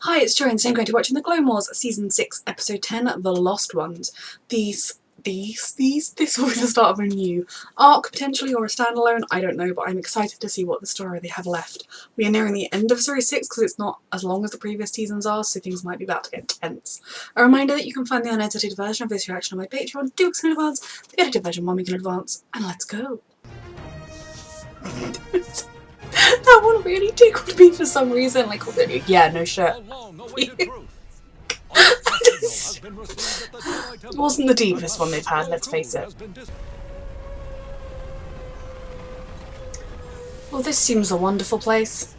Hi, it's Joy and today I'm going to be watching The Clone Wars Season 6, Episode 10, The Lost Ones. This will be the start of a new arc, potentially, or a standalone, I don't know, but I'm excited to see what the story they have left. We are nearing the end of Series 6 because it's not as long as the previous seasons are, so things might be about to get tense. A reminder that you can find the unedited version of this reaction on my Patreon, 2 weeks in advance, the edited version 1 week in advance, and let's go! That one really tickled me for some reason, like, yeah, no shit. It wasn't the deepest one they've had, let's face it. Well, this seems a wonderful place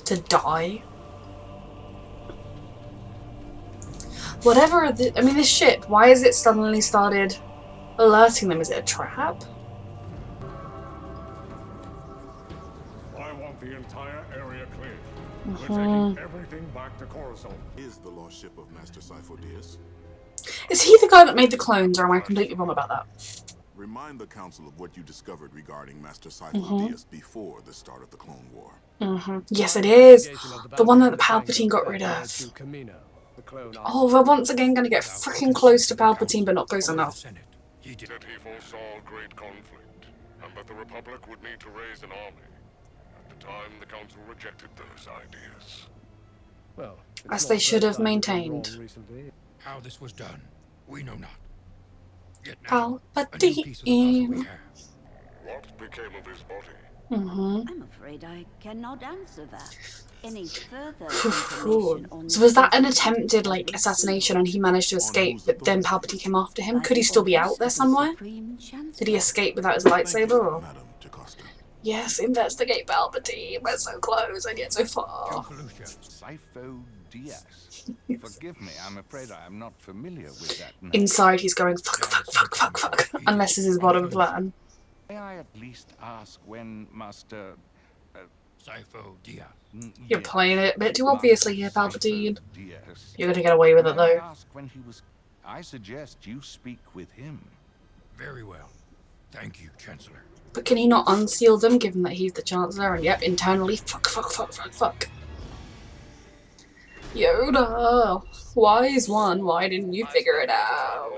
to die. Whatever, I mean, this ship, why has it suddenly started alerting them? Is it a trap? I want the entire area cleared. We're taking everything back to Coruscant. Is the lost ship of Master Sifo-Dyas? Is he the guy that made the clones, or am I completely wrong about that? Remind the Council of what you discovered regarding Master Sifo-Dyas before the start of the Clone War. Yes, it is. The one that Palpatine got rid of. Oh, we're once again going to get freaking close to Palpatine, but not close enough. That he foresaw great conflict, and that the Republic would need to raise an army. At the time, the Council rejected those ideas. Well, As they should have maintained. How this was done, we know not. Yet now, Palpatine. What became of his body? I'm afraid I cannot answer that. Any further Cool. information on So was that an attempted, like, assassination and he managed to escape, but then Palpatine came after him? Could he still be out there somewhere? Did he escape without his lightsaber, or...? Madam Jocasta. Yes, investigate Palpatine. We're so close and yet so far. Sifo-Dyas. Forgive me, I'm afraid I am not familiar with that name. Inside he's going, fuck, fuck, fuck, fuck, fuck. Unless this is bottom plan. May I at least ask when Master... Sifo-Dyas. You're playing it a bit too obviously here, Palpatine. Sifo-Dyas. You're gonna get away with it, May I though. ask when he was... I suggest you speak with him. Very well. Thank you, Chancellor. But can he not unseal them, given that he's the Chancellor? And yep, internally, fuck, fuck, fuck, fuck, fuck. Yoda, wise one, why didn't you figure it out?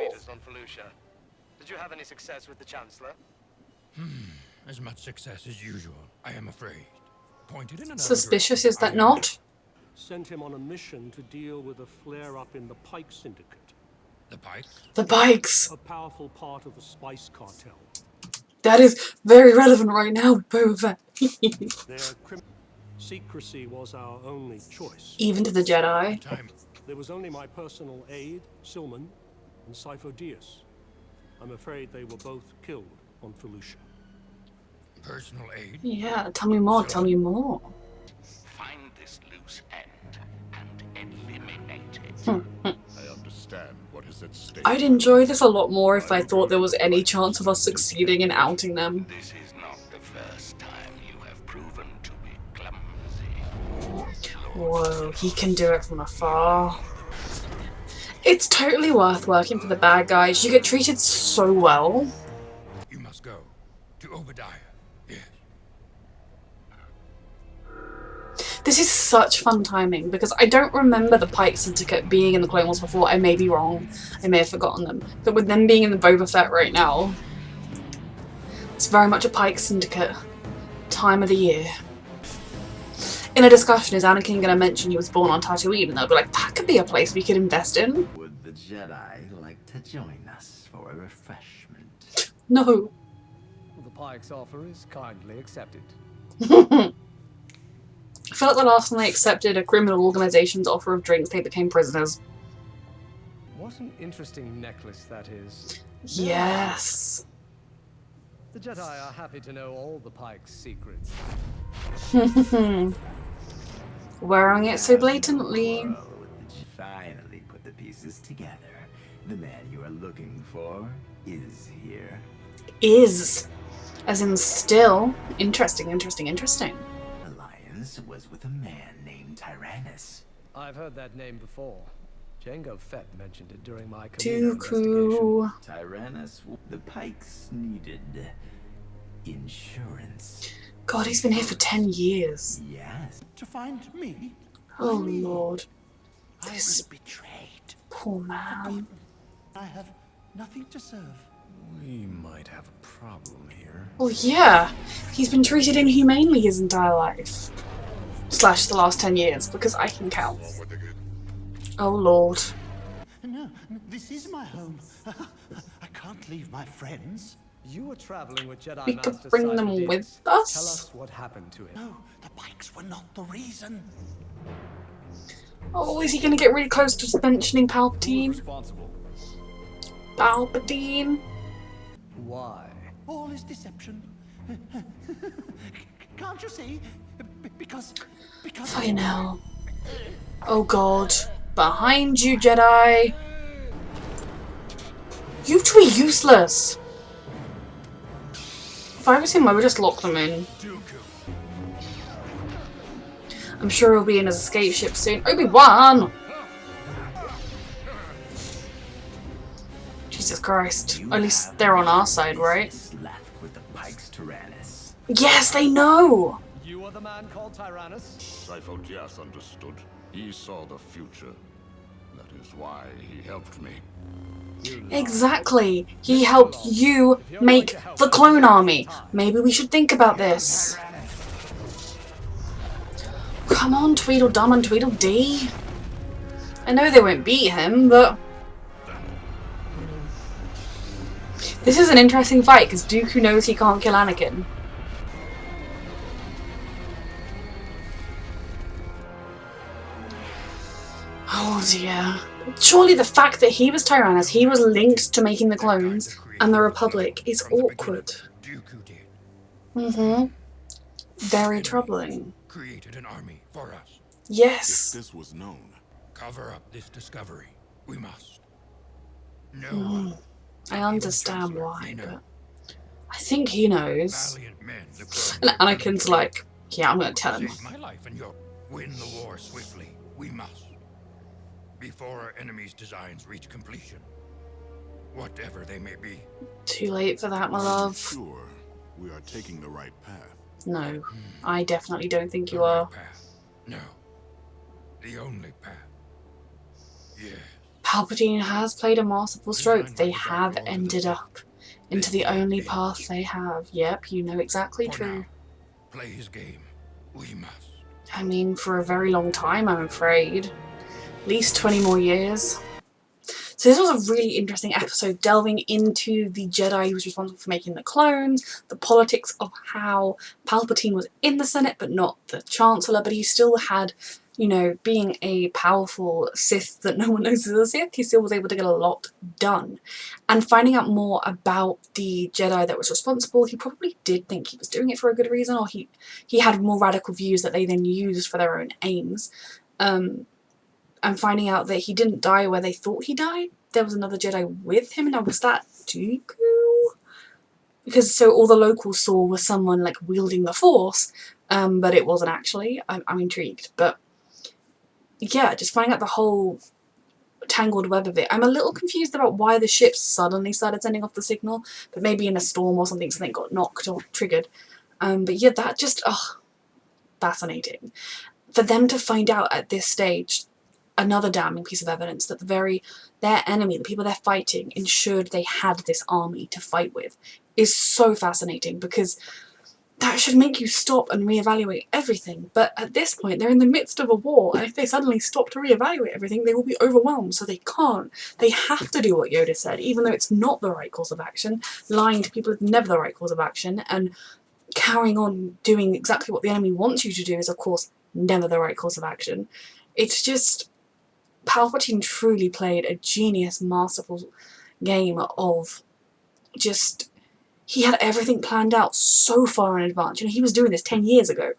Did you have any success with the Chancellor? As much success as usual, I am afraid. Pointed in another Suspicious, direction, is that I am not? Sent him on a mission to deal with a flare-up in the Pike Syndicate, The Pikes? The bikes! a powerful part of the Spice Cartel. That is very relevant right now with Boba Fett. Their secrecy was our only choice. Even to the Jedi. Time. There was only my personal aide, Silman, and Sifo-Dyas. I'm afraid they were both killed on Felucia. Personal aid? Yeah, tell me more, tell me more. Find this loose end and eliminate it. I understand what is at stake. I'd enjoy this a lot more if I thought there was any chance of us succeeding in outing them. This is not the first time you have proven to be clumsy. Whoa, he can do it from afar. It's totally worth working for the bad guys. You get treated so well. You must go. To Obadiah. Yes. This is such fun timing because I don't remember the Pike Syndicate being in the Clone Wars before. I may be wrong. I may have forgotten them. But with them being in the Boba Fett right now, it's very much a Pike Syndicate time of the year. In a discussion, is Anakin going to mention he was born on Tatooine? And they'll be like, that could be a place we could invest in. Would the Jedi like to join us for a refreshment? No. The Pike's offer is kindly accepted. I feel like the last time they accepted a criminal organization's offer of drinks, they became prisoners. What an interesting necklace that is. Yes. The Jedi are happy to know all the Pike's secrets. Wearing it so blatantly. Finally put the pieces together. The man you are looking for is here. Is. As in still. Interesting, interesting, interesting. Alliance was with a man named Tyrannus. I've heard that name before. Jango Fett mentioned it during my Camino investigation. Dooku. Tyrannus, the Pikes needed insurance. God, he's been here for 10 years. Yes. To find me? Oh Lord. I This was betrayed. poor man. I have nothing to serve. We might have a problem here. Well, yeah. He's been treated inhumanely his entire life. Slash the last 10 years, because I can count. Oh Lord. No, this is my home. I can't leave my friends. You were traveling with Jedi We could Master bring them Cypher with Dix. us? Tell us what happened to him. No, the bikes were not the reason. Oh, is he gonna get really close to mentioning Who was Palpatine? responsible? Palpatine? Why? All is deception. Can't you see? Because Fucking hell. Oh God. Behind you, Jedi. You two are useless. If I was him, I would just lock them in. I'm sure he'll be in his escape ship soon. Obi-Wan! Jesus Christ. At least they're on our side, right? Left with the Pikes Tyrannus. Yes, they know! You are the man called Tyrannus? Cypher Diaz understood. He saw the future. That is why he helped me. Exactly. He helped you make the clone army. Maybe we should think about this. Come on, Tweedledum and Tweedledee. I know they won't beat him, but... This is an interesting fight, because Dooku knows he can't kill Anakin. Oh dear. Surely the fact that he was Tyrannus, he was linked to making the clones, and the Republic is awkward. Dooku did. Mm-hmm. Very troubling. Created an army for us. If Yes. this was known, Cover up this discovery. We must. No one. I not even understand Chancellor, why, may know. but I think he knows. Valiant men. The And Anakin's like, yeah, I'm gonna tell him. Save my life and your. Win the war swiftly. We must. Before our enemy's designs reach completion. Whatever they may be. Too late for that, my love. sure we are taking the right path. No, I definitely don't think you The right are. path. No. The only path. Yes. Palpatine has played a masterful stroke. They have ended up into the only path they have. Yep, you know exactly For true. now, play his game. We must. I mean, for a very long time, I'm afraid. At least 20 more years. So this was a really interesting episode, delving into the Jedi who was responsible for making the clones, the politics of how Palpatine was in the Senate but not the Chancellor, but he still had, you know, being a powerful Sith that no one knows is a Sith, he still was able to get a lot done. And finding out more about the Jedi that was responsible, he probably did think he was doing it for a good reason, or he had more radical views that they then used for their own aims. And finding out that he didn't die where they thought he died. There was another Jedi with him. Now, was that Dooku? Because so all the locals saw was someone like wielding the Force, but it wasn't actually. I'm intrigued. But yeah, just finding out the whole tangled web of it. I'm a little confused about why the ships suddenly started sending off the signal, but maybe in a storm or something got knocked or triggered. But yeah, that just, fascinating. For them to find out at this stage, another damning piece of evidence that their enemy, the people they're fighting, ensured they had this army to fight with, is so fascinating, because that should make you stop and reevaluate everything. But at this point, they're in the midst of a war, and if they suddenly stop to reevaluate everything, they will be overwhelmed, so they can't. They have to do what Yoda said, even though it's not the right course of action. Lying to people is never the right course of action, and carrying on doing exactly what the enemy wants you to do is, of course, never the right course of action. It's just... Palpatine truly played a genius, masterful game of just... He had everything planned out so far in advance. You know, he was doing this 10 years ago.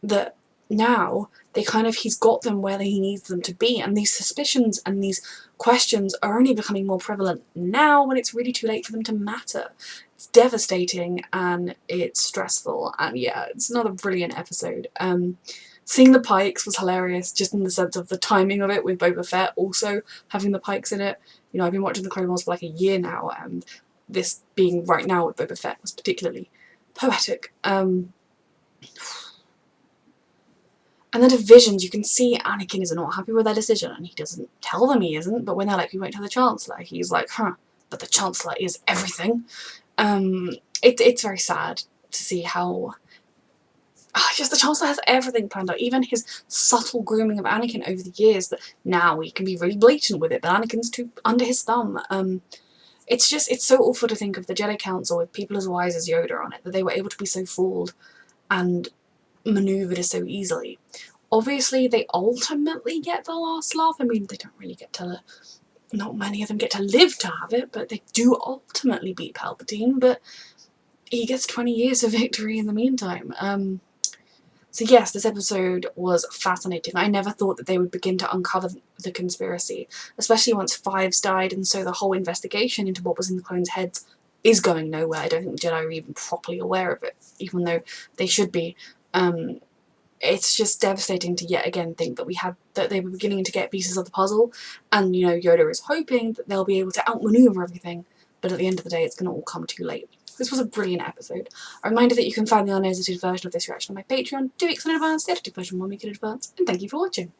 That now, he's got them where he needs them to be. And these suspicions and these questions are only becoming more prevalent now when it's really too late for them to matter. It's devastating and it's stressful. And yeah, it's another brilliant episode. Seeing the Pikes was hilarious, just in the sense of the timing of it, with Boba Fett also having the Pikes in it. You know, I've been watching the Clone Wars for like a year now, and this being right now with Boba Fett was particularly poetic. And And the divisions, you can see Anakin is not happy with their decision, and he doesn't tell them he isn't, but when they're like, we won't tell the Chancellor, he's like, huh, but the Chancellor is everything. It's very sad to see how just the Chancellor has everything planned out, even his subtle grooming of Anakin over the years, that now he can be really blatant with it, but Anakin's too under his thumb. It's so awful to think of the Jedi Council with people as wise as Yoda on it, that they were able to be so fooled and manoeuvred so easily. Obviously, they ultimately get the last laugh. I mean, they don't really get to, not many of them get to live to have it, but they do ultimately beat Palpatine, but he gets 20 years of victory in the meantime. So yes, this episode was fascinating. I never thought that they would begin to uncover the conspiracy, especially once Fives died, and so the whole investigation into what was in the clones' heads is going nowhere. I don't think the Jedi are even properly aware of it, even though they should be. It's just devastating to yet again think that they were beginning to get pieces of the puzzle, and Yoda is hoping that they'll be able to outmaneuver everything, but at the end of the day it's going to all come too late. This was a brilliant episode. A reminder that you can find the unedited version of this reaction on my Patreon 2 weeks in advance, the edited version 1 week in advance, and thank you for watching.